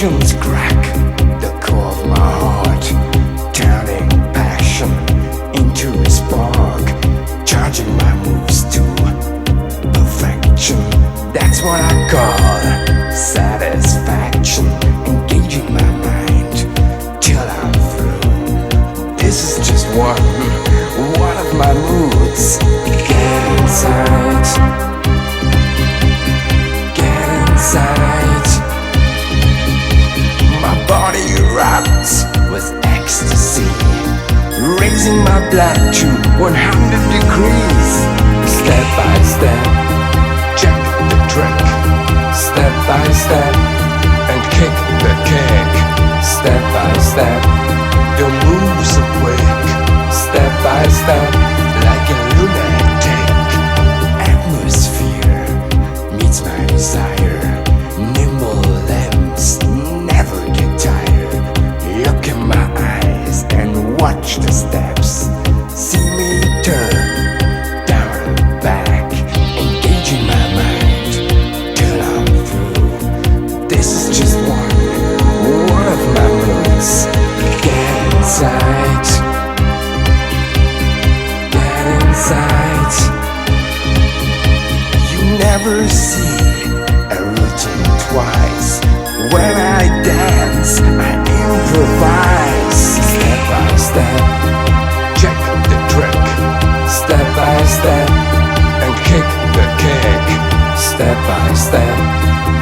Reflections crack the core of my heart, turning passion into a spark, charging my moves to perfection. That's what I call satisfaction, engaging my mind till I'm through. This is just one of my moods. Get inside, get inside. My body erupts with ecstasy, raising my blood to 100 degrees. Step by step, check the trick. Step by step, and kick the kick. Step by step, the moves are quick. Step by step, like a lunatic. Atmosphere meets my desire. Nimble limbs never get tired. Look in my eyes and watch the steps. See me turn down and back, engaging my mind till I'm through. This is just one of my moods. Get inside, get inside. You never see a routine twice. When I dance, I improvise. Step by step, check the trick. Step by step, and kick the kick. Step by step,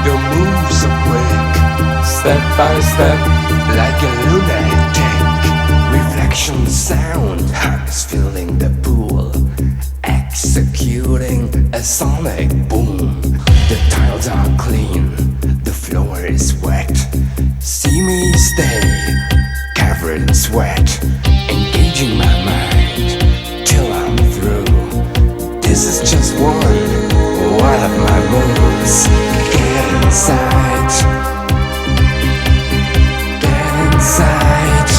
the moves are quick. Step by step, like a lunatic. Reflection sound is filling the pool, executing a sonic boom. The tiles are clean, the floor is wet. See me stay covered in sweat, engaging my mind till I'm through. This is just one of my moods. Get inside, get inside.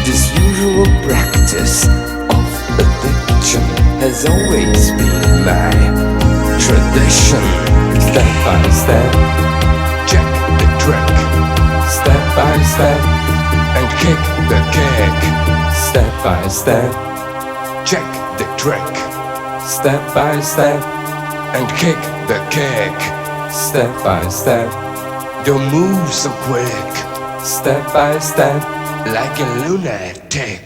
This usual practice of addiction has always been my tradition. Step by step, check the trick. Step by step, and kick the kick. Step by step, check the trick. Step by step, and kick the kick. Step by step, the moves are quick. Step by step, like a lunatic.